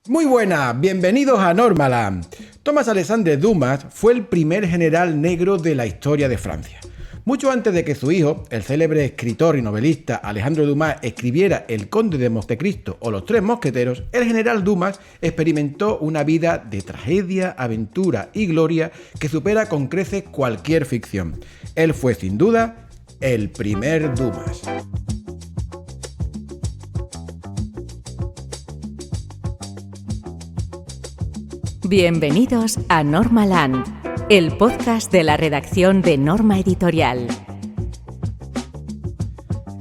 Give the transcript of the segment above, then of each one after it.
Muy buenas, bienvenidos a Normaland. Thomas Alexandre Dumas fue el primer general negro de la historia de Francia. Mucho antes de que su hijo, el célebre escritor y novelista Alejandro Dumas, escribiera El Conde de Montecristo o Los Tres Mosqueteros, el general Dumas experimentó una vida de tragedia, aventura y gloria que supera con creces cualquier ficción. Él fue, sin duda, el primer Dumas. Bienvenidos a Normaland, el podcast de la redacción de Norma Editorial.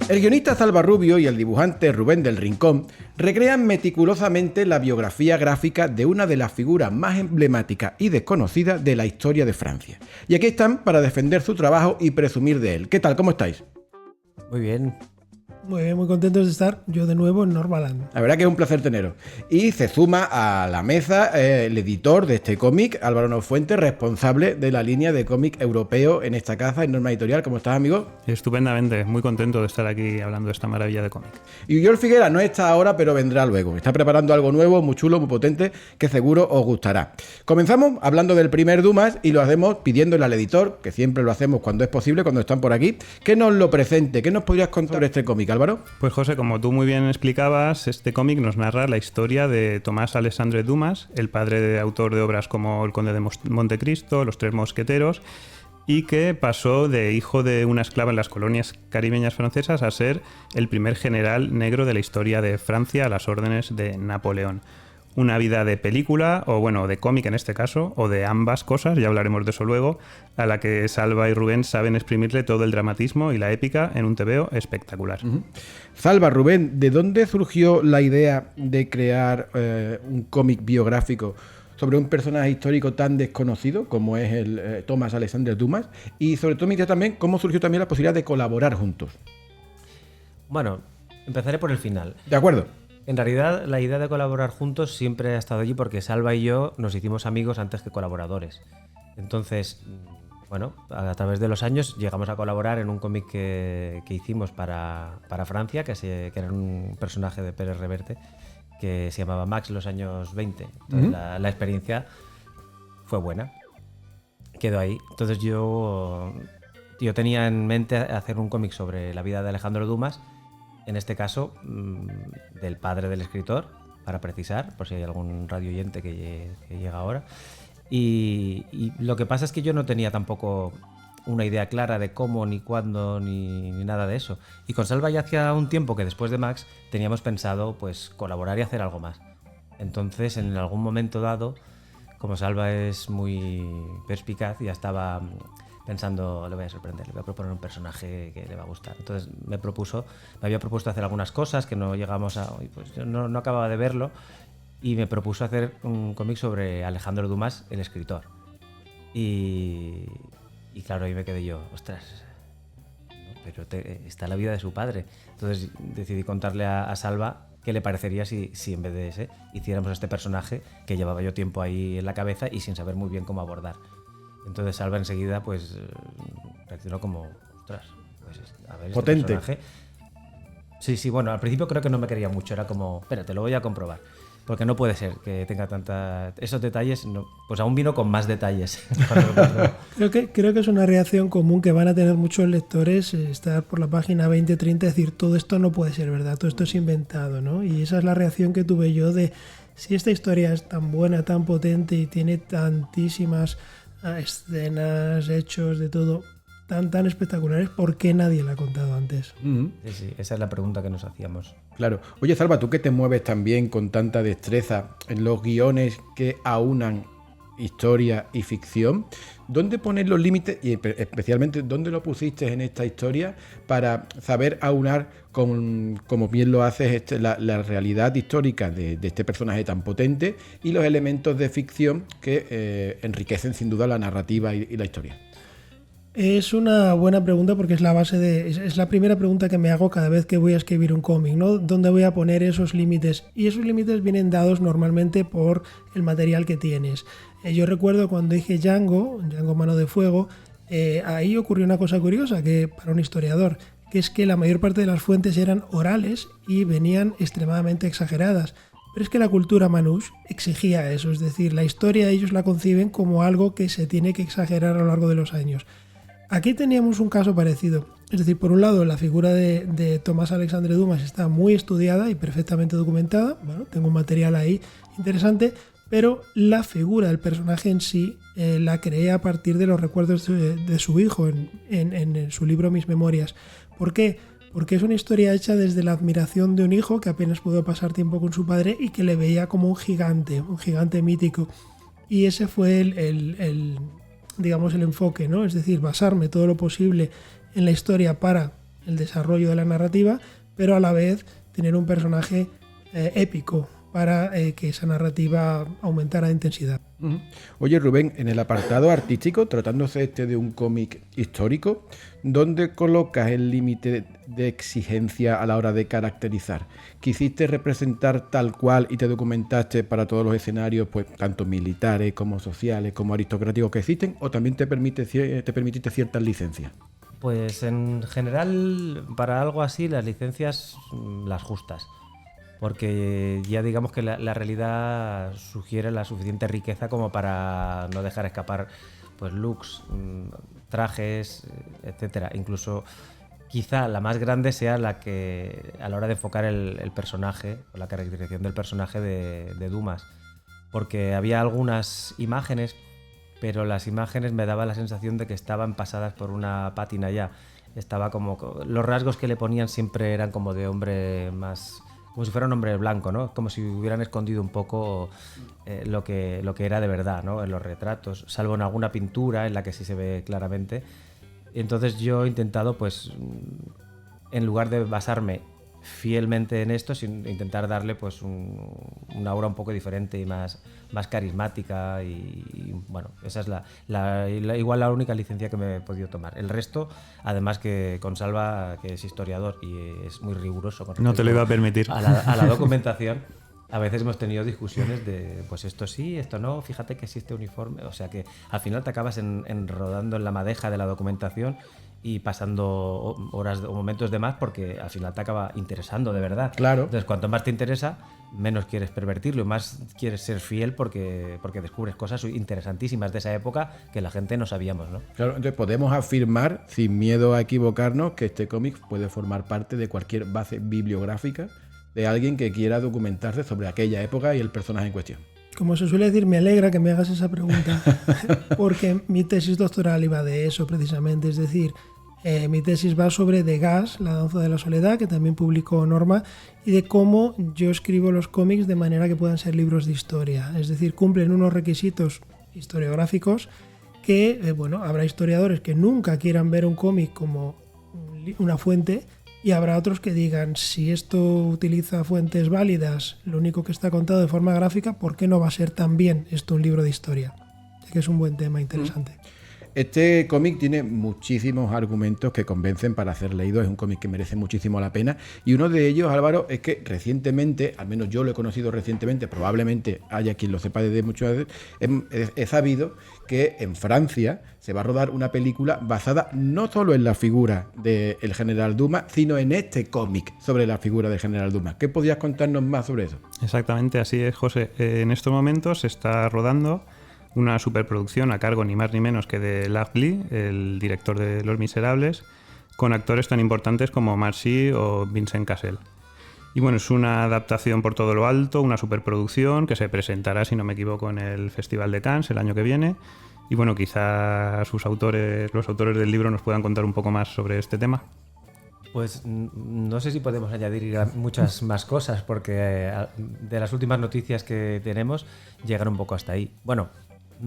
El guionista Salva Rubio y el dibujante Rubén del Rincón recrean meticulosamente la biografía gráfica de una de las figuras más emblemáticas y desconocidas de la historia de Francia. Y aquí están para defender su trabajo y presumir de él. ¿Qué tal? ¿Cómo estáis? Muy bien. Muy bien, muy contentos de estar yo de nuevo en Normaland. La verdad que es un placer teneros. Y se suma a la mesa el editor de este cómic, Álvaro Nofuente, responsable de la línea de cómic europeo en esta casa, en Norma Editorial. ¿Cómo estás, amigo? Estupendamente, muy contento de estar aquí hablando de esta maravilla de cómic. Y Uriol Figuera no está ahora, pero vendrá luego. Está preparando algo nuevo, muy chulo, muy potente, que seguro os gustará. Comenzamos hablando del primer Dumas y lo hacemos pidiéndole al editor, que siempre lo hacemos cuando es posible, cuando están por aquí, que nos lo presente. ¿Qué nos podrías contar sobre este cómic, Álvaro? Pues José, como tú muy bien explicabas, este cómic nos narra la historia de Thomas Alexandre Dumas, el padre de autor de obras como El Conde de Montecristo, Los Tres Mosqueteros, y que pasó de hijo de una esclava en las colonias caribeñas francesas a ser el primer general negro de la historia de Francia a las órdenes de Napoleón. Una vida de película, o bueno, de cómic en este caso, o de ambas cosas, ya hablaremos de eso luego, a la que Salva y Rubén saben exprimirle todo el dramatismo y la épica en un tebeo espectacular. Salva, Rubén, ¿de dónde surgió la idea de crear un cómic biográfico sobre un personaje histórico tan desconocido como es el Thomas Alexandre Dumas? Y sobre todo me interesa también cómo surgió también la posibilidad de colaborar juntos. Bueno, empezaré por el final. ¿De acuerdo? En realidad, la idea de colaborar juntos siempre ha estado allí porque Salva y yo nos hicimos amigos antes que colaboradores. Entonces, bueno, a través de los años llegamos a colaborar en un cómic que hicimos para Francia, que era un personaje de Pérez Reverte, que se llamaba Max los años 20. Entonces, la experiencia fue buena. Quedó ahí. Entonces yo tenía en mente hacer un cómic sobre la vida de Alejandro Dumas, en este caso del padre del escritor, para precisar, por si hay algún radio oyente que llega ahora. Y lo que pasa es que yo no tenía tampoco una idea clara de cómo, ni cuándo, ni nada de eso. Y con Salva ya hacía un tiempo que después de Max teníamos pensado pues colaborar y hacer algo más. Entonces, en algún momento dado, como Salva es muy perspicaz, ya estaba pensando, le voy a sorprender, le voy a proponer un personaje que le va a gustar. Entonces me había propuesto hacer algunas cosas que no llegamos a... Pues yo no acababa de verlo, y me propuso hacer un cómic sobre Alejandro Dumas, el escritor. Y claro, ahí me quedé yo, ostras, ¿no? Pero está la vida de su padre. Entonces decidí contarle a Salva qué le parecería si en vez de ese hiciéramos este personaje que llevaba yo tiempo ahí en la cabeza y sin saber muy bien cómo abordar. Entonces Salva enseguida pues reaccionó como, ostras, pues a ver, potente. Este personaje. Sí, bueno, al principio creo que no me quería mucho, era como, espérate, lo voy a comprobar. Porque no puede ser que tenga esos detalles, no, pues aún vino con más detalles. Creo que es una reacción común que van a tener muchos lectores, estar por la página 20-30 y decir, todo esto no puede ser verdad, todo esto es inventado, ¿no? Y esa es la reacción que tuve yo de, si esta historia es tan buena, tan potente y tiene tantísimas escenas, hechos, de todo, tan espectaculares, ¿por qué nadie la ha contado antes? Sí, esa es la pregunta que nos hacíamos. Claro. Oye, Salva, tú que te mueves también con tanta destreza en los guiones que aunan historia y ficción, ¿dónde pones los límites y especialmente dónde lo pusiste en esta historia para saber aunar, como bien lo haces, la realidad histórica de este personaje tan potente y los elementos de ficción que enriquecen sin duda la narrativa y la historia? Es una buena pregunta porque es la base es la primera pregunta que me hago cada vez que voy a escribir un cómic, ¿no? ¿Dónde voy a poner esos límites? Y esos límites vienen dados normalmente por el material que tienes. Yo recuerdo cuando dije Django Mano de Fuego, ahí ocurrió una cosa curiosa que para un historiador, que es que la mayor parte de las fuentes eran orales y venían extremadamente exageradas. Pero es que la cultura manouche exigía eso, es decir, la historia ellos la conciben como algo que se tiene que exagerar a lo largo de los años. Aquí teníamos un caso parecido, es decir, por un lado la figura de Tomás Alexandre Dumas está muy estudiada y perfectamente documentada, bueno, tengo un material ahí interesante, pero la figura del personaje en sí la creé a partir de los recuerdos de su hijo en su libro Mis Memorias. ¿Por qué? Porque es una historia hecha desde la admiración de un hijo que apenas pudo pasar tiempo con su padre y que le veía como un gigante mítico. Y ese fue digamos, el enfoque, ¿no? Es decir, basarme todo lo posible en la historia para el desarrollo de la narrativa, pero a la vez tener un personaje épico para que esa narrativa aumentara de intensidad. Oye, Rubén, en el apartado artístico, tratándose de un cómic histórico, ¿dónde colocas el límite de exigencia a la hora de caracterizar? ¿Quisiste representar tal cual y te documentaste para todos los escenarios, pues tanto militares como sociales como aristocráticos que existen, o también te permitiste ciertas licencias? Pues en general, para algo así, las licencias las justas. Porque ya digamos que la realidad sugiere la suficiente riqueza como para no dejar escapar pues looks, trajes, etcétera. Incluso quizá la más grande sea la que a la hora de enfocar el personaje o la caracterización del personaje de Dumas. Porque había algunas imágenes, pero las imágenes me daban la sensación de que estaban pasadas por una pátina ya. Estaba como los rasgos que le ponían siempre eran como de hombre más, como si fuera un hombre blanco, ¿no? Como si hubieran escondido un poco lo que era de verdad, ¿no? En los retratos, salvo en alguna pintura en la que sí se ve claramente. Entonces yo he intentado, pues, en lugar de basarme fielmente en esto, sin intentar darle pues una aura un poco diferente y más carismática y bueno, esa es igual la única licencia que me he podido tomar. El resto, además que con Salva, que es historiador y es muy riguroso con no te lo iba a permitir a la documentación, a veces hemos tenido discusiones de pues esto sí, esto no, fíjate que existe uniforme, o sea que al final te acabas enrodando en la madeja de la documentación y pasando horas o momentos de más porque al final te acaba interesando de verdad. Claro. Entonces, cuanto más te interesa, menos quieres pervertirlo y más quieres ser fiel porque descubres cosas interesantísimas de esa época que la gente no sabíamos, ¿no? Claro, entonces podemos afirmar, sin miedo a equivocarnos, que este cómic puede formar parte de cualquier base bibliográfica de alguien que quiera documentarse sobre aquella época y el personaje en cuestión. Como se suele decir, me alegra que me hagas esa pregunta, porque mi tesis doctoral iba de eso precisamente, es decir, mi tesis va sobre Degas, La danza de la soledad, que también publicó Norma, y de cómo yo escribo los cómics de manera que puedan ser libros de historia, es decir, cumplen unos requisitos historiográficos que, bueno, habrá historiadores que nunca quieran ver un cómic como una fuente, y habrá otros que digan, si esto utiliza fuentes válidas, lo único que está contado de forma gráfica, ¿por qué no va a ser también esto un libro de historia? Ya que es un buen tema interesante. Este cómic tiene muchísimos argumentos que convencen para ser leído, es un cómic que merece muchísimo la pena y uno de ellos, Álvaro, es que recientemente, al menos yo lo he conocido recientemente, probablemente haya quien lo sepa desde muchas veces, he sabido que en Francia se va a rodar una película basada no solo en la figura del general Dumas, sino en este cómic sobre la figura del general Dumas. ¿Qué podrías contarnos más sobre eso? Exactamente, así es, José. En estos momentos se está rodando una superproducción a cargo ni más ni menos que de Lag Lee, el director de Los Miserables, con actores tan importantes como Marcy o Vincent Cassel. Y bueno, es una adaptación por todo lo alto, una superproducción que se presentará, si no me equivoco, en el Festival de Cannes el año que viene. Y bueno, quizá los autores del libro nos puedan contar un poco más sobre este tema. Pues no sé si podemos añadir muchas más cosas, porque de las últimas noticias que tenemos llegan un poco hasta ahí. Bueno,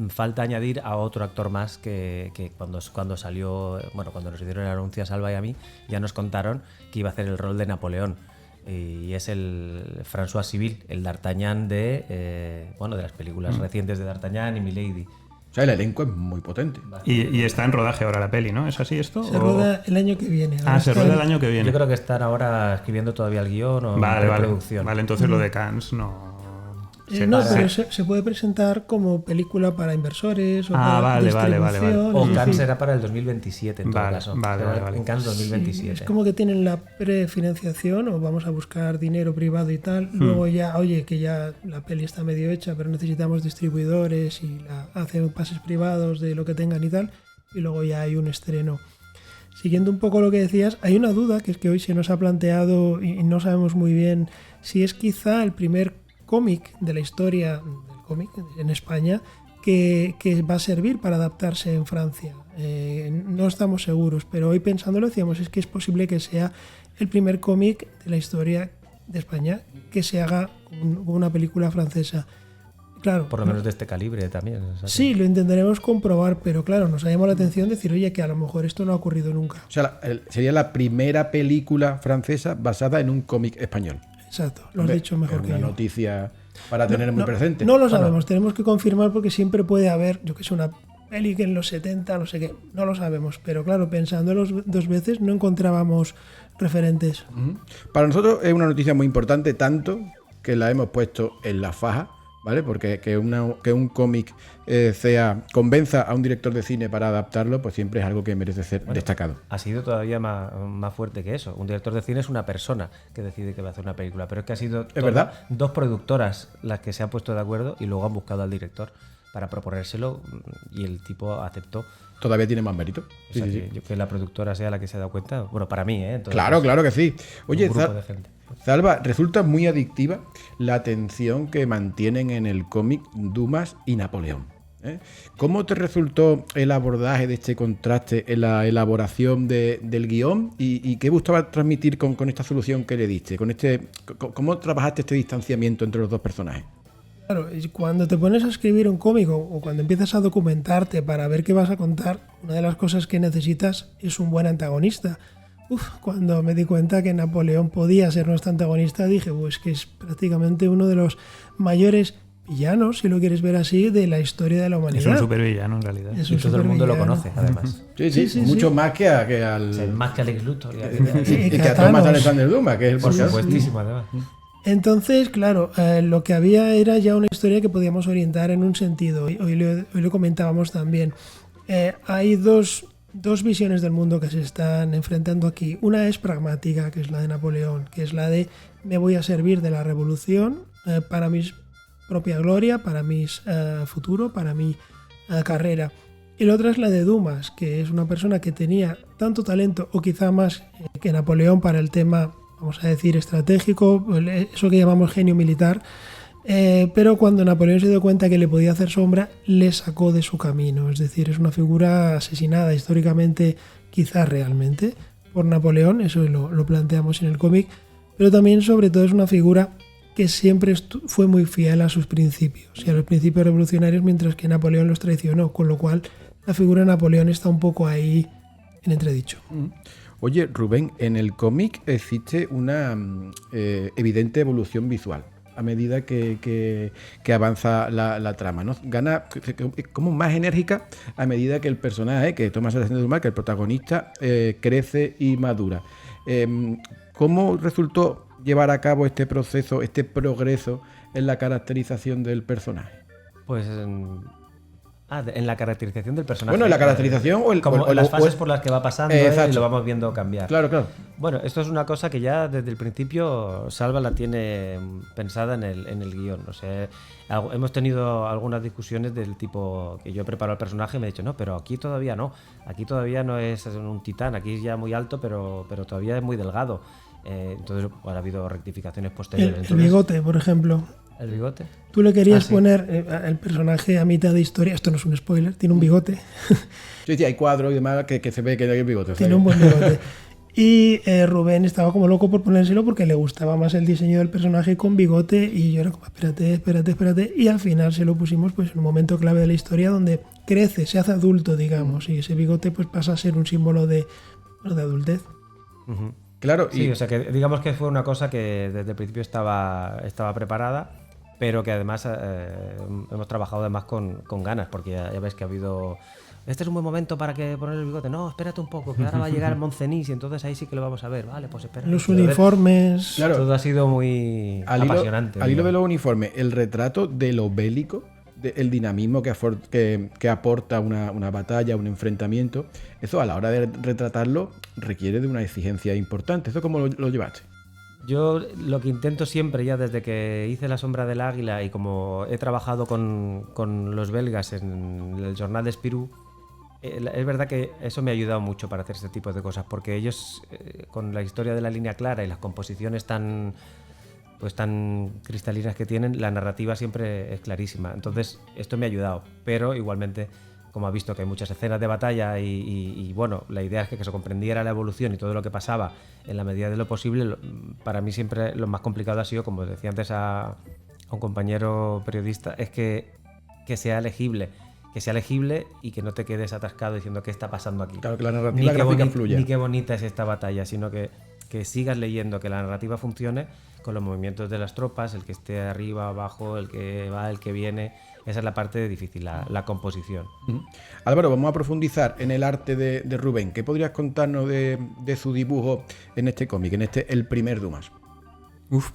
falta añadir a otro actor más que cuando salió, bueno, cuando nos hicieron el anuncio a Salva y a mí, ya nos contaron que iba a hacer el rol de Napoleón. Y es el François Civil, el D'Artagnan de las películas recientes de D'Artagnan y Milady. O sea, el elenco es muy potente. Y está en rodaje ahora la peli, ¿no? ¿Es así esto? Se roda el año que viene. Se rueda el año que viene. Yo creo que están ahora escribiendo todavía el guión o Vale. producción. Vale, entonces lo de Cannes no... No, pero se puede presentar como película para inversores o para vale. distribución. O es Cannes decir, será para el 2027 en todo caso. Vale. En Cannes 2027. es como que tienen la prefinanciación o vamos a buscar dinero privado y tal. Luego ya, oye, que ya la peli está medio hecha, pero necesitamos distribuidores y hacen pases privados de lo que tengan y tal. Y luego ya hay un estreno. Siguiendo un poco lo que decías, hay una duda que es que hoy se nos ha planteado y no sabemos muy bien si es quizá el primer cómic de la historia del cómic en España que va a servir para adaptarse en Francia. No estamos seguros, pero hoy pensándolo decíamos es que es posible que sea el primer cómic de la historia de España que se haga con una película francesa. Claro, Por lo menos de este calibre también. O sea que- sí, lo intentaremos comprobar, pero claro, nos ha llamado la atención decir, oye, que a lo mejor esto no ha ocurrido nunca. O sea, sería la primera película francesa basada en un cómic español. Exacto, lo has Hombre, dicho mejor es que una yo. noticia para tener muy presente. No lo sabemos, tenemos que confirmar porque siempre puede haber, yo que sé, una peli que en los 70, no sé qué, no lo sabemos, pero claro, pensándolo dos veces no encontrábamos referentes. Para nosotros es una noticia muy importante, tanto que la hemos puesto en la faja, ¿vale? Porque que un cómic convenza a un director de cine para adaptarlo, pues siempre es algo que merece ser destacado. Ha sido todavía más fuerte que eso. Un director de cine es una persona que decide que va a hacer una película, pero es que ha sido verdad. dos productoras las que se han puesto de acuerdo y luego han buscado al director para proponérselo y el tipo aceptó. Todavía tiene más mérito. O Sí, sea, sí, sí. que la productora sea la que se ha dado cuenta. Bueno, para mí, ¿eh? Entonces, Claro, claro que sí. Oye, un grupo de gente. Zalba, resulta muy adictiva la atención que mantienen en el cómic Dumas y Napoleón. ¿Eh? ¿Cómo te resultó el abordaje de este contraste en la elaboración del guión y qué buscaba transmitir con esta solución que le diste? ¿Cómo trabajaste este distanciamiento entre los dos personajes? Claro, y cuando te pones a escribir un cómic o cuando empiezas a documentarte para ver qué vas a contar, una de las cosas que necesitas es un buen antagonista. Cuando me di cuenta que Napoleón podía ser nuestro antagonista, dije, pues que es prácticamente uno de los mayores villanos, si lo quieres ver así, de la historia de la humanidad. Es un supervillano en realidad. Es Y un todo el mundo lo supervillano. conoce, además. Sí, mucho más que al... O sea, más que Alex Luthor. y que a Thanos. Thomas Alexander Dumas, que es el Por podcast. supuestísimo, además. Entonces, claro, lo que había era ya una historia que podíamos orientar en un sentido. Hoy lo comentábamos también. Hay dos visiones del mundo que se están enfrentando aquí. Una es pragmática, que es la de Napoleón, que es la de me voy a servir de la revolución para mi propia gloria, para mi futuro, para mi carrera. Y la otra es la de Dumas, que es una persona que tenía tanto talento o quizá más que Napoleón para el tema, vamos a decir, estratégico, eso que llamamos genio militar, pero cuando Napoleón se dio cuenta que le podía hacer sombra, le sacó de su camino. Es decir, es una figura asesinada históricamente, quizás realmente, por Napoleón, eso lo planteamos en el cómic, pero también sobre todo es una figura que siempre fue muy fiel a sus principios y a los principios revolucionarios, mientras que Napoleón los traicionó, con lo cual la figura de Napoleón está un poco ahí en entredicho. Oye, Rubén, en el cómic existe una evidente evolución visual a medida que avanza la trama, ¿no? Gana como más enérgica a medida que el personaje, que Thomas Alexander Dumas, que el protagonista, crece y madura. ¿Cómo resultó llevar a cabo este proceso, este progreso en la caracterización del personaje? Pues en la caracterización del personaje. Bueno, en la caracterización como las fases por las que va pasando y exacto. lo vamos viendo cambiar. Claro, claro. Bueno, esto es una cosa que ya desde el principio Salva la tiene pensada en el guión. O sea, hemos tenido algunas discusiones del tipo que yo he preparado el personaje y me he dicho, no, pero aquí todavía no. Aquí todavía no es un titán, aquí es ya muy alto, pero todavía es muy delgado. Entonces, bueno, ha habido rectificaciones posteriores. El bigote, por ejemplo. ¿El bigote? Tú le querías sí. poner el personaje a mitad de historia, esto no es un spoiler, tiene un bigote. Sí, hay cuadros y demás que se ve que hay bigote. Tiene un buen bigote. Y Rubén estaba como loco por ponérselo porque le gustaba más el diseño del personaje con bigote y yo era como, espérate. Y al final se lo pusimos pues en un momento clave de la historia donde crece, se hace adulto, digamos, y ese bigote pues pasa a ser un símbolo de adultez. Uh-huh. Claro. Sí, o sea que digamos que fue una cosa que desde el principio estaba preparada, pero que además hemos trabajado además con ganas, porque ya ves que ha habido este es un buen momento para que poner el bigote. No, espérate un poco, que ahora va a llegar Moncenís y entonces ahí sí que lo vamos a ver. Vale, pues espera. Los uniformes. Claro. Todo ha sido muy apasionante. Al hilo de los uniformes, el retrato de lo bélico, el dinamismo que aporta una batalla, un enfrentamiento, eso a la hora de retratarlo requiere de una exigencia importante. ¿Eso cómo lo llevaste? Yo lo que intento siempre, ya desde que hice La sombra del águila y como he trabajado con los belgas en el Journal de Spirou, es verdad que eso me ha ayudado mucho para hacer este tipo de cosas, porque ellos, con la historia de la línea clara y las composiciones tan cristalinas que tienen, la narrativa siempre es clarísima. Entonces, esto me ha ayudado, pero igualmente, como ha visto que hay muchas escenas de batalla y bueno, la idea es que se comprendiera la evolución y todo lo que pasaba en la medida de lo posible. Para mí siempre lo más complicado ha sido, como decía antes a un compañero periodista, es que sea legible. Que sea legible y que no te quedes atascado diciendo qué está pasando aquí. Claro, que la narrativa gráfica fluya. Ni qué bonita es esta batalla, sino que sigas leyendo, que la narrativa funcione con los movimientos de las tropas, el que esté arriba, abajo, el que va, el que viene. Esa es la parte difícil, la composición. Álvaro, vamos a profundizar en el arte de Rubén. ¿Qué podrías contarnos de su dibujo en este cómic, en el primer Dumas?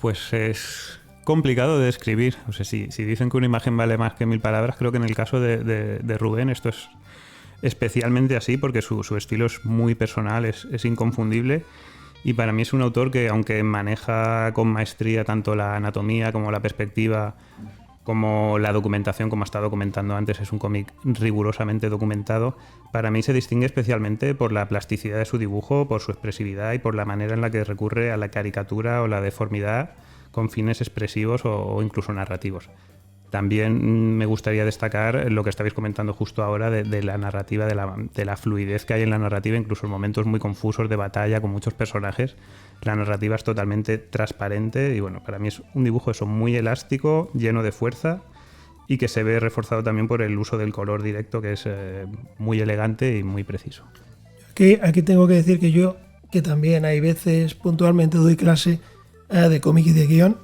Pues es complicado de describir. O sea, si dicen que una imagen vale más que 1000 palabras, creo que en el caso de Rubén esto es especialmente así, porque su estilo es muy personal, es inconfundible. Y para mí es un autor que, aunque maneja con maestría tanto la anatomía como la perspectiva, como la documentación, como ha estado comentando antes, es un cómic rigurosamente documentado, para mí se distingue especialmente por la plasticidad de su dibujo, por su expresividad y por la manera en la que recurre a la caricatura o la deformidad con fines expresivos o incluso narrativos. También me gustaría destacar lo que estabais comentando justo ahora de la narrativa, de la fluidez que hay en la narrativa, incluso en momentos muy confusos de batalla con muchos personajes. La narrativa es totalmente transparente y bueno, para mí es un dibujo eso muy elástico, lleno de fuerza y que se ve reforzado también por el uso del color directo, que es muy elegante y muy preciso. Aquí tengo que decir que también hay veces puntualmente doy clase de cómic y de guión.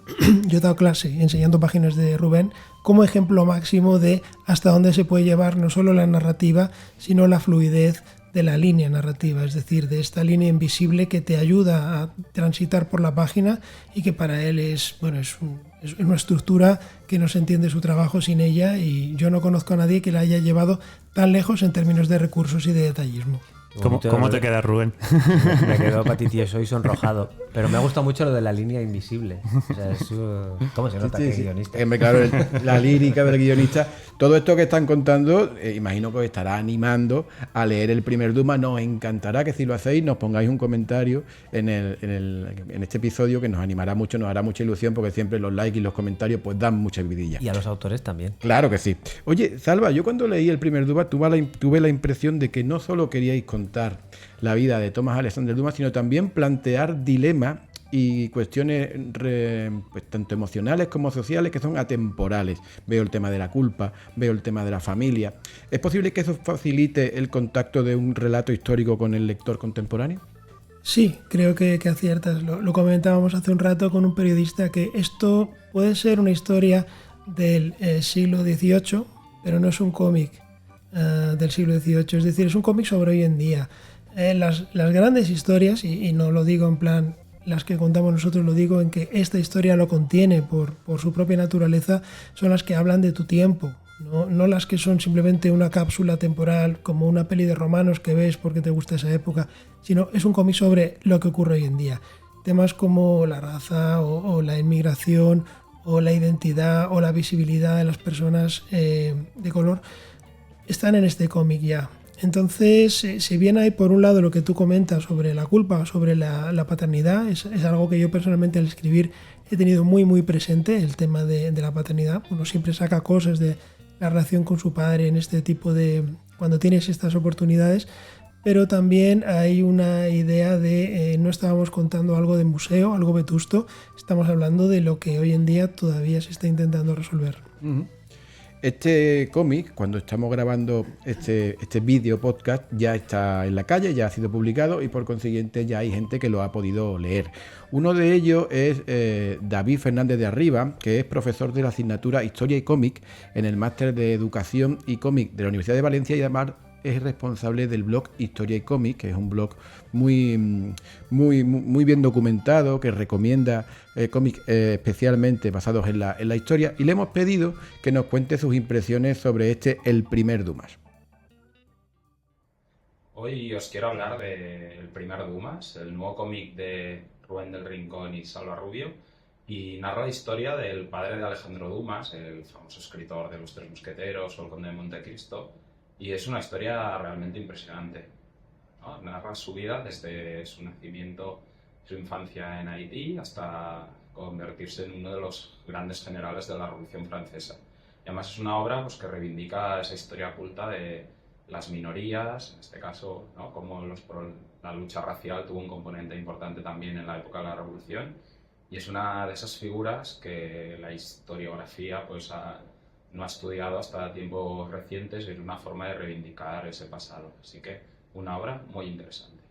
Yo he dado clase enseñando páginas de Rubén como ejemplo máximo de hasta dónde se puede llevar no solo la narrativa, sino la fluidez de la línea narrativa, es decir, de esta línea invisible que te ayuda a transitar por la página y que para él es una estructura que no se entiende su trabajo sin ella, y yo no conozco a nadie que la haya llevado tan lejos en términos de recursos y de detallismo. ¿Cómo te queda, Rubén? Me quedo patitieso y sonrojado. Pero me ha gustado mucho lo de la línea invisible. O sea, ¿cómo se nota que es guionista? Claro, la lírica del guionista. Todo esto que están contando, imagino que os estará animando a leer el primer Dumas. Nos encantará que si lo hacéis nos pongáis un comentario en este episodio, que nos animará mucho, nos hará mucha ilusión, porque siempre los likes y los comentarios pues dan mucha vidilla. Y a los autores también. Claro que sí. Oye, Salva, yo cuando leí el primer Dumas tuve la impresión de que no solo queríais contar la vida de Thomas Alexander Dumas, sino también plantear dilemas y cuestiones pues, tanto emocionales como sociales, que son atemporales. Veo el tema de la culpa, veo el tema de la familia. ¿Es posible que eso facilite el contacto de un relato histórico con el lector contemporáneo? Sí, creo que aciertas. Lo comentábamos hace un rato con un periodista, que esto puede ser una historia del siglo XVIII, pero no es un cómic del siglo XVIII, es decir, es un cómic sobre hoy en día. Las grandes historias, y no lo digo en plan las que contamos nosotros, lo digo en que esta historia lo contiene por su propia naturaleza, son las que hablan de tu tiempo, no las que son simplemente una cápsula temporal como una peli de romanos que ves porque te gusta esa época, sino es un cómic sobre lo que ocurre hoy en día. Temas como la raza o la inmigración o la identidad o la visibilidad de las personas de color están en este cómic ya. Entonces, si bien hay por un lado lo que tú comentas sobre la culpa, sobre la paternidad, es algo que yo personalmente al escribir he tenido muy muy presente, el tema de la paternidad. Uno siempre saca cosas de la relación con su padre en este tipo de... cuando tienes estas oportunidades, pero también hay una idea de no estábamos contando algo de museo, algo vetusto, estamos hablando de lo que hoy en día todavía se está intentando resolver. Uh-huh. Este cómic, cuando estamos grabando este vídeo podcast, ya está en la calle, ya ha sido publicado y por consiguiente ya hay gente que lo ha podido leer. Uno de ellos es David Fernández de Arriba, que es profesor de la asignatura Historia y Cómic en el Máster de Educación y Cómic de la Universidad de Valencia, y además es responsable del blog Historia y Cómic, que es un blog muy bien documentado, que recomienda cómics especialmente basados en la historia, y le hemos pedido que nos cuente sus impresiones sobre El primer Dumas. Hoy os quiero hablar de El primer Dumas, el nuevo cómic de Rubén del Rincón y Salva Rubio, y narra la historia del padre de Alejandro Dumas, el famoso escritor de Los Tres Mosqueteros o El Conde de Montecristo, y es una historia realmente impresionante, ¿no? Narra su vida desde su nacimiento, su infancia en Haití, hasta convertirse en uno de los grandes generales de la Revolución Francesa. Y además es una obra pues, que reivindica esa historia oculta de las minorías, en este caso, ¿no? Como la lucha racial tuvo un componente importante también en la época de la Revolución, y es una de esas figuras que la historiografía pues, no ha estudiado hasta tiempos recientes, y es una forma de reivindicar ese pasado. Así que una obra muy interesante.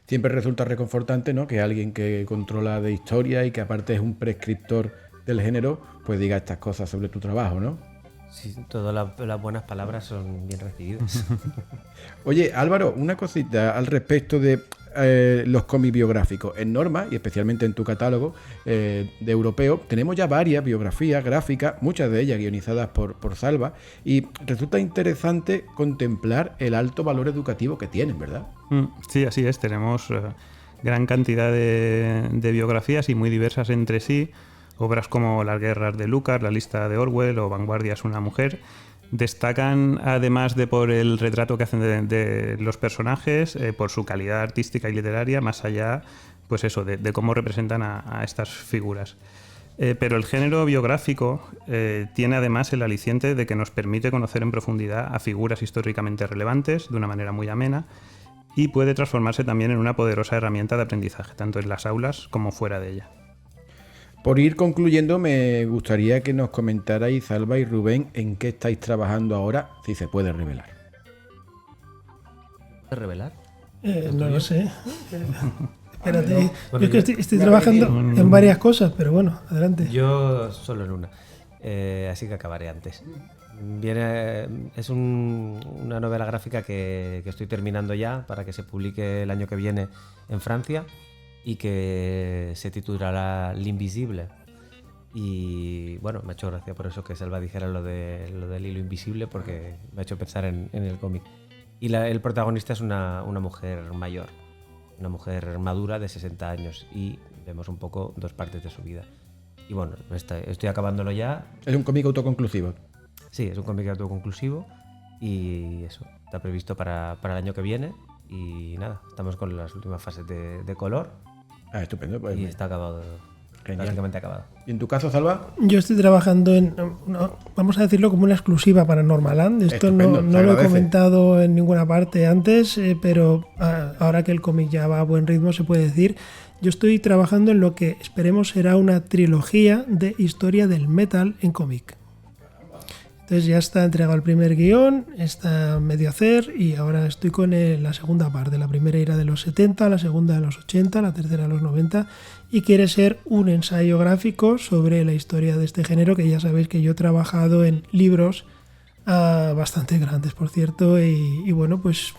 Siempre resulta reconfortante, ¿no?, que alguien que controla de historia y que aparte es un prescriptor del género, pues diga estas cosas sobre tu trabajo, ¿no? Sí, todas las buenas palabras son bien recibidas. Oye, Álvaro, una cosita al respecto de los cómics biográficos. En Norma, y especialmente en tu catálogo de europeo, tenemos ya varias biografías gráficas, muchas de ellas guionizadas por Salva, y resulta interesante contemplar el alto valor educativo que tienen, ¿verdad? Sí, así es. Tenemos gran cantidad de biografías y muy diversas entre sí. Obras como Las guerras de Lucas, La lista de Orwell o Vanguardia es una mujer destacan, además de por el retrato que hacen de los personajes, por su calidad artística y literaria, más allá pues eso, de cómo representan a estas figuras. Pero el género biográfico tiene además el aliciente de que nos permite conocer en profundidad a figuras históricamente relevantes de una manera muy amena, y puede transformarse también en una poderosa herramienta de aprendizaje, tanto en las aulas como fuera de ella. Por ir concluyendo, me gustaría que nos comentarais, Salva y Rubén, en qué estáis trabajando ahora, si se puede revelar. ¿Puedes revelar? No lo sé. Espérate. Bueno, yo es que estoy trabajando en varias cosas, pero bueno, adelante. Yo solo en una, así que acabaré antes. Es una novela gráfica que estoy terminando ya para que se publique el año que viene en Francia, y que se titulará L'Invisible. Y bueno, me ha hecho gracia por eso que Salva dijera lo del hilo invisible, porque me ha hecho pensar en el cómic. Y el protagonista es una mujer mayor, una mujer madura de 60 años, y vemos un poco dos partes de su vida. Y bueno, estoy acabándolo ya. Es un cómic autoconclusivo. Sí, es un cómic autoconclusivo, y eso, está previsto para el año que viene. Y nada, estamos con las últimas fases de color. Ah, estupendo. Pues y está acabado, prácticamente acabado. ¿Y en tu caso, Salva? Yo estoy trabajando en, vamos a decirlo, como una exclusiva para Normaland. Esto no lo he comentado en ninguna parte antes, pero ahora que el cómic ya va a buen ritmo, se puede decir. Yo estoy trabajando en lo que esperemos será una trilogía de historia del metal en cómic. Entonces ya está entregado el primer guión, está medio hacer, y ahora estoy con la segunda parte. La primera irá de los 70, la segunda de los 80, la tercera de los 90, y quiere ser un ensayo gráfico sobre la historia de este género, que ya sabéis que yo he trabajado en libros bastante grandes, por cierto, y bueno, pues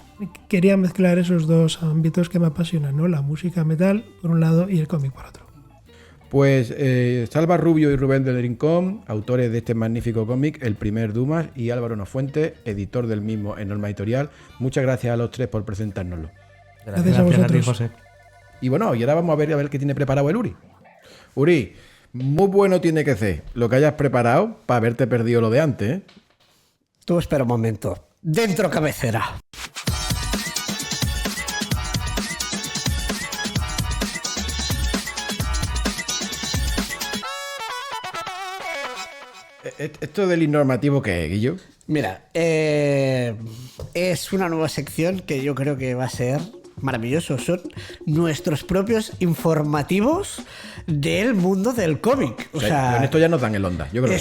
quería mezclar esos dos ámbitos que me apasionan, ¿no? La música metal por un lado y el cómic por otro. Pues Salva Rubio y Rubén del Rincón, autores de este magnífico cómic, El primer Dumas, y Álvaro Nofuente, editor del mismo en Norma Editorial. Muchas gracias a los tres por presentárnoslo. Gracias a vosotros. A ti, José. Y bueno, y ahora vamos a ver qué tiene preparado el Uri. Uri, muy bueno tiene que ser lo que hayas preparado para haberte perdido lo de antes, ¿eh? Tú espera un momento. Dentro cabecera. ¿Esto del informativo qué es, Guillo? Mira, es una nueva sección que yo creo que va a ser maravilloso. Son nuestros propios informativos del mundo del cómic. O sea, con esto ya nos dan el onda. Yo creo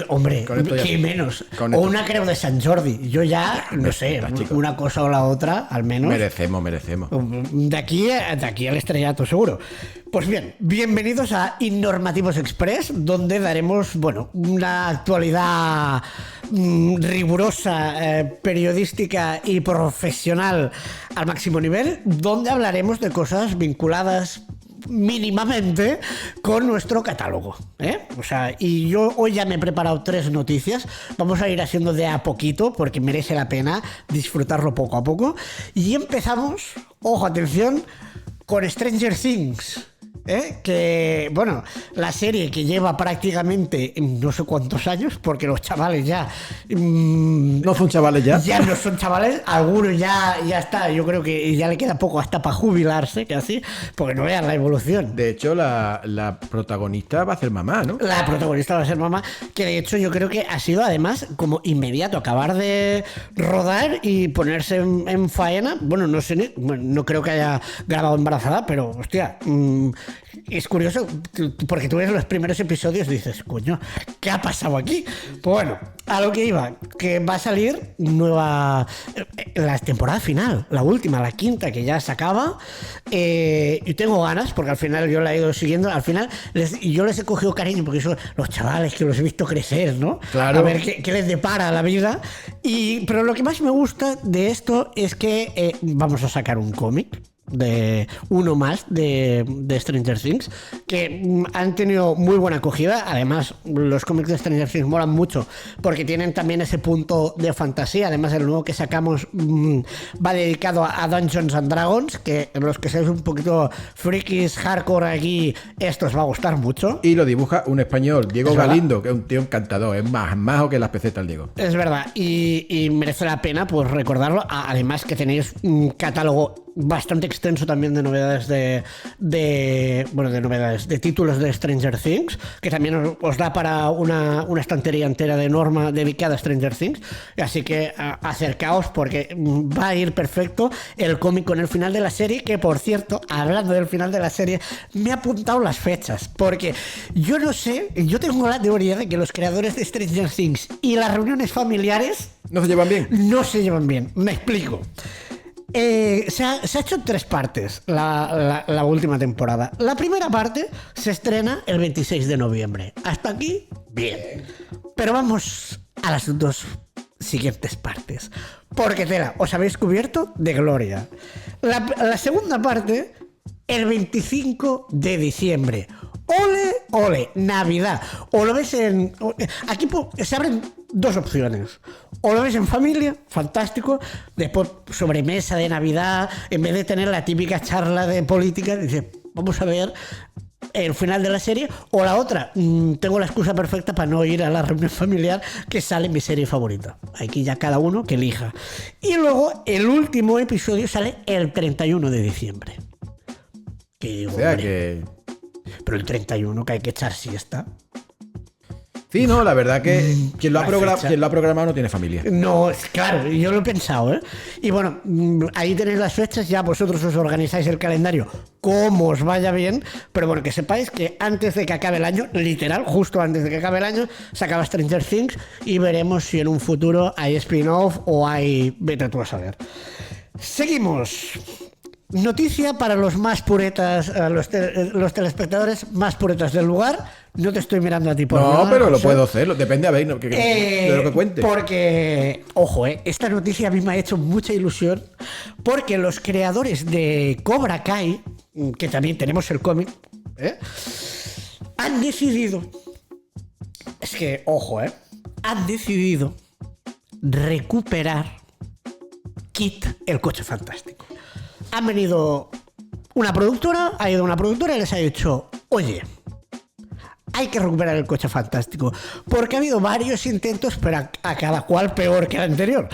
hombre, ¿qué menos? O una creo de San Jordi. Yo ya, no sé, una cosa o la otra, al menos. Merecemos. De aquí al estrellato, seguro. Pues bien, bienvenidos a Innormativos Express, donde daremos, bueno, una actualidad rigurosa, periodística y profesional al máximo nivel, donde hablaremos de cosas vinculadas mínimamente con nuestro catálogo, ¿eh? O sea, y yo hoy ya me he preparado 3 noticias. Vamos a ir haciendo de a poquito porque merece la pena disfrutarlo poco a poco. Y empezamos, ojo, atención, con Stranger Things. Que, bueno, la serie que lleva prácticamente no sé cuántos años, porque los chavales ya... ¿No son chavales ya? Ya no son chavales, algunos ya está, yo creo que ya le queda poco hasta para jubilarse, casi, porque no vean la evolución. De hecho, la protagonista va a ser mamá, ¿no? La protagonista va a ser mamá, que de hecho yo creo que ha sido además como inmediato acabar de rodar y ponerse en faena. Bueno, no sé, no creo que haya grabado embarazada, pero hostia... es curioso porque tú ves los primeros episodios y dices, coño, ¿qué ha pasado aquí? Pues bueno, a lo que iba, que va a salir nueva, la temporada final, la última, la quinta, que ya se acaba, y tengo ganas porque al final yo la he ido siguiendo, al final yo les he cogido cariño porque son los chavales que los he visto crecer, ¿no? Claro. A ver qué les depara la vida, pero lo que más me gusta de esto es que vamos a sacar un cómic de uno más de Stranger Things, que han tenido muy buena acogida. Además, los cómics de Stranger Things molan mucho porque tienen también ese punto de fantasía. Además, el nuevo que sacamos va dedicado a Dungeons and Dragons, que los que seáis un poquito frikis, hardcore aquí, esto os va a gustar mucho. Y lo dibuja un español, Diego Galindo, que es un tío encantador, es más majo que las pesetas, Diego. Es verdad, y merece la pena pues recordarlo. Además que tenéis un catálogo bastante extenso también de novedades de títulos de Stranger Things, que también os da para una estantería entera de Norma dedicada a Stranger Things, así que acercaos porque va a ir perfecto el cómic con el final de la serie, que por cierto, hablando del final de la serie, me ha apuntado las fechas, porque yo no sé, yo tengo la teoría de que los creadores de Stranger Things y las reuniones familiares ¿No se llevan bien? no se llevan bien, me explico. Se ha hecho en 3 partes la última temporada. La primera parte se estrena el 26 de noviembre. Hasta aquí, bien. Pero vamos a las 2 siguientes partes. Porque tela, os habéis cubierto de gloria. La segunda parte, el 25 de diciembre. ¡Ole, ole! Navidad. O lo ves en... Aquí se abren 2 opciones. O lo ves en familia, fantástico. Después, sobremesa de Navidad. En vez de tener la típica charla de política, dices, vamos a ver el final de la serie. O la otra, tengo la excusa perfecta para no ir a la reunión familiar, que sale mi serie favorita. Aquí ya cada uno que elija. Y luego, el último episodio sale el 31 de diciembre. O sea que... Pero el 31 que hay que echar siesta. Sí, no, la verdad que quien lo ha programado no tiene familia. No, claro, yo lo he pensado, ¿eh? Y bueno, ahí tenéis las fechas, ya vosotros os organizáis el calendario como os vaya bien, pero bueno, que sepáis que antes de que acabe el año, literal, justo antes de que acabe el año, se acaba Stranger Things y veremos si en un futuro hay spin-off o hay... Vete tú a saber. Seguimos. Noticia para los más puretas, los telespectadores más puretas del lugar. No te estoy mirando a ti por No, nada, pero lo José. puedo hacer, depende de lo que cuente. Porque, ojo, esta noticia a mí me ha hecho mucha ilusión, porque los creadores de Cobra Kai, que también tenemos el cómic, han decidido, es que, ojo, han decidido recuperar Kit, el coche fantástico. Han venido ha ido una productora y les ha dicho, oye, hay que recuperar el coche fantástico, porque ha habido varios intentos, pero a cada cual peor que el anterior.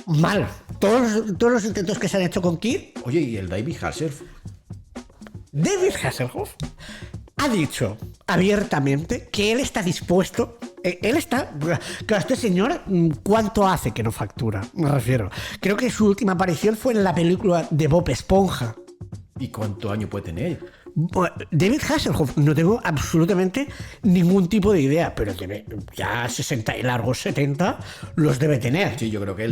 Mal. Todos los intentos que se han hecho con Kid. Oye, ¿y el David Hasselhoff? David Hasselhoff ha dicho abiertamente que él está dispuesto. Claro, este señor, ¿cuánto hace que no factura? Me refiero. Creo que su última aparición fue en la película de Bob Esponja. ¿Y cuántos años puede tener? Bueno, David Hasselhoff, no tengo absolutamente ningún tipo de idea, pero ya 60 y largos 70 los debe tener. Sí, yo creo que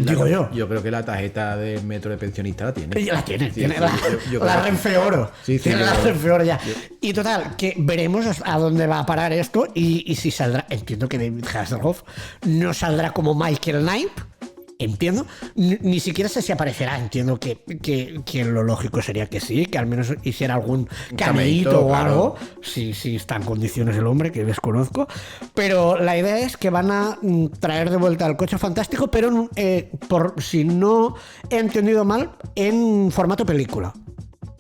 yo creo que la tarjeta de metro de pensionista la tiene. La tiene, Sí, tiene sí, la creo Renfe Oro. Sí, tiene la yo- Renfe Oro ya. Y total, que veremos a dónde va a parar esto y si saldrá. Entiendo que David Hasselhoff no saldrá como Michael Knight. Entiendo, ni siquiera sé si aparecerá. Entiendo que lo lógico sería que sí, que al menos hiciera algún cameíto o claro. algo, si está en condiciones el hombre, que desconozco. Pero la idea es que van a traer de vuelta al Coche Fantástico, pero por si no he entendido mal, en formato película.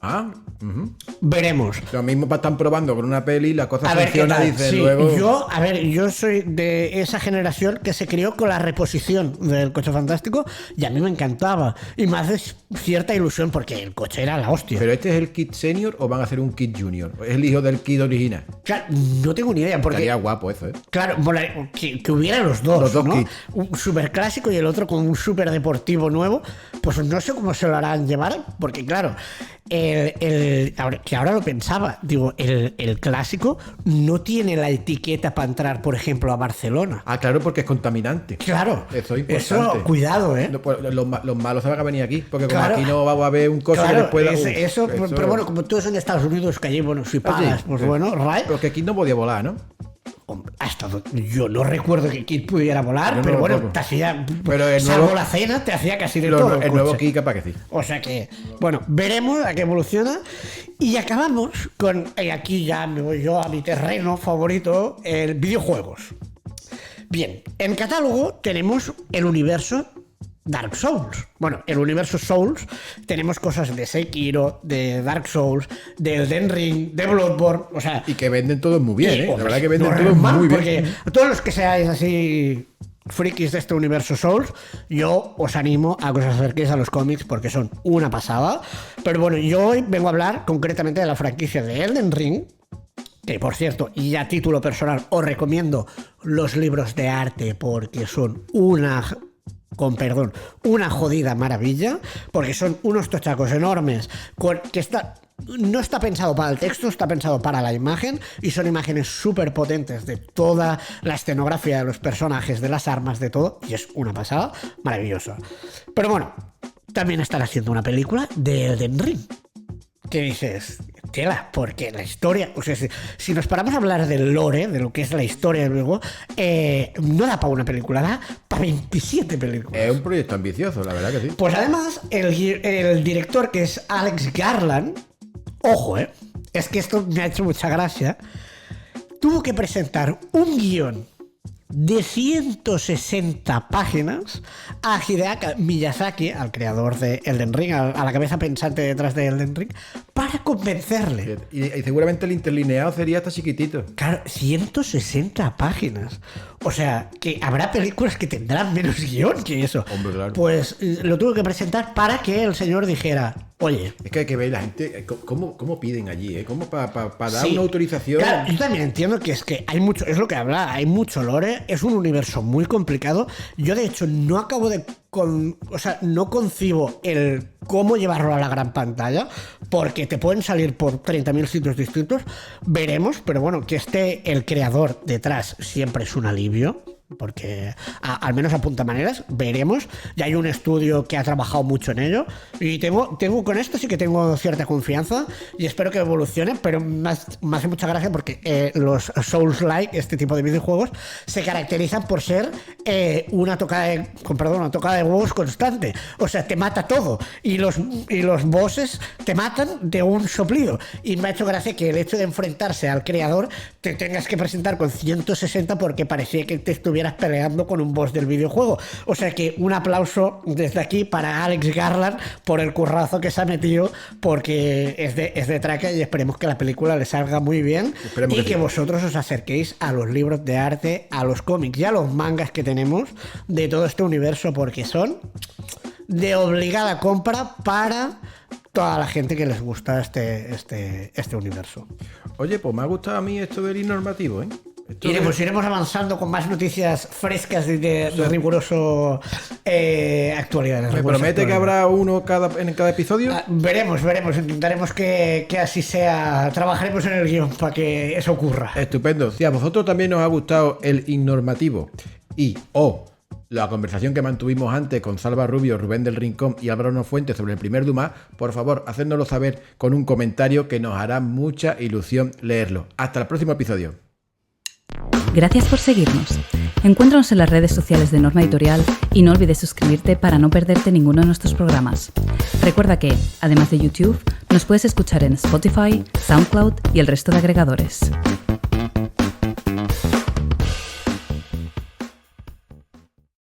Ah, ujú. Veremos. Lo mismo están probando con una peli, la cosa A ver qué funciona, tal. dicen Sí, luego. yo soy de esa generación que se crió con la reposición del Coche Fantástico y a mí me encantaba. Y me hace cierta ilusión porque el coche era la hostia. ¿Pero este es el Kid Senior o van a hacer un Kid Junior? ¿Es el hijo del Kid original? Claro, no tengo ni idea porque... Estaría guapo eso, ¿eh? Claro, que hubiera los dos ¿no? kits. Un súper clásico y el otro con un súper deportivo nuevo. Pues no sé cómo se lo harán llevar, porque claro, ahora lo pensaba, digo, el clásico no tiene la etiqueta para entrar, por ejemplo, a Barcelona. Ah, claro, porque es contaminante. Claro, Eso es importante. eso, cuidado, ¿eh? Pues, los malos se van a venir aquí, porque como Claro. aquí no vamos a ver un coche que Claro, les pueda... eso, pero bueno, como todos en Estados Unidos, que allí, bueno, si pagas, pues bueno, right. Porque aquí no podía volar, ¿no? Hombre, yo no recuerdo que Kid pudiera volar, Yo no pero bueno, tampoco. te hacía, Pero el salvo nuevo- la cena, te hacía casi de todo. El nuevo coche. Kid capaz que sí. O sea que, bueno, veremos a qué evoluciona. Y acabamos con, y aquí ya me voy yo a mi terreno favorito, el videojuegos. Bien, en catálogo tenemos el universo Dark Souls. Bueno, el universo Souls tenemos cosas de Sekiro, de Dark Souls, de Elden Ring, de Bloodborne, o sea... Y que venden todos muy bien, y, ¿eh? La hombre, verdad que venden todos normal, muy porque bien. todos los que seáis así frikis de este universo Souls, yo os animo a que os acerquéis a los cómics porque son una pasada. Pero bueno, yo hoy vengo a hablar concretamente de la franquicia de Elden Ring, que por cierto, y a título personal os recomiendo los libros de arte porque son una jodida maravilla, porque son unos tochacos enormes no está pensado para el texto, está pensado para la imagen y son imágenes súper potentes de toda la escenografía de los personajes, de las armas, de todo, y es una pasada maravillosa. Pero bueno, también están haciendo una película de Elden Ring. ¿Qué dices? Tela, porque la historia, o sea, si nos paramos a hablar del lore, de lo que es la historia del juego, no da para una película, da para 27 películas. Es un proyecto ambicioso, la verdad que sí. Pues además, el director, que es Alex Garland, ojo, es que esto me ha hecho mucha gracia, tuvo que presentar un guión de 160 páginas a Hideaki Miyazaki, al creador de Elden Ring, a la cabeza pensante detrás de Elden Ring, para convencerle. Y seguramente el interlineado sería hasta chiquitito. Claro, 160 páginas. O sea, que habrá películas que tendrán menos guión que eso. Hombre, claro. Pues lo tuve que presentar para que el señor dijera, oye, Es que hay que ver la gente, cómo piden allí, ¿eh? Cómo para dar sí. una autorización. Claro, yo también entiendo que hay mucho, es lo que habla, hay mucho lore, es un universo muy complicado. Yo de hecho no acabo de no concibo el cómo llevarlo a la gran pantalla, porque te pueden salir por 30.000 sitios distintos. Veremos, pero bueno, que esté el creador detrás siempre es un alivio. Porque al menos apunta maneras, veremos. Ya hay un estudio que ha trabajado mucho en ello y tengo con esto sí que tengo cierta confianza y espero que evolucione, pero me hace mucha gracia porque los Souls-like, este tipo de videojuegos, se caracterizan por ser una tocada de huevos constante. O sea, te mata todo y los bosses te matan de un soplido. Y me ha hecho gracia que el hecho de enfrentarse al creador te tengas que presentar con 160 porque parecía que te estuvieras peleando con un boss del videojuego. O sea que un aplauso desde aquí para Alex Garland por el currazo que se ha metido, porque es de traca y esperemos que la película le salga muy bien. Esperemos y que que sí. vosotros os acerquéis a los libros de arte, a los cómics y a los mangas que tenemos de todo este universo, porque son de obligada compra para toda la gente que les gusta este universo. Oye, pues me ha gustado a mí esto del normativo, ¿eh? Iremos avanzando con más noticias frescas de riguroso actualidad. ¿Me promete que habrá uno en cada episodio? Veremos. Intentaremos que así sea. Trabajaremos en el guión para que eso ocurra. Estupendo. Si a vosotros también os ha gustado el Innormativo o la conversación que mantuvimos antes con Salva Rubio, Rubén del Rincón y Álvaro Nofuentes sobre el primer Dumas, por favor, hacednoslo saber con un comentario que nos hará mucha ilusión leerlo. Hasta el próximo episodio. Gracias por seguirnos. Encuéntranos en las redes sociales de Norma Editorial y no olvides suscribirte para no perderte ninguno de nuestros programas. Recuerda que, además de YouTube, nos puedes escuchar en Spotify, SoundCloud y el resto de agregadores.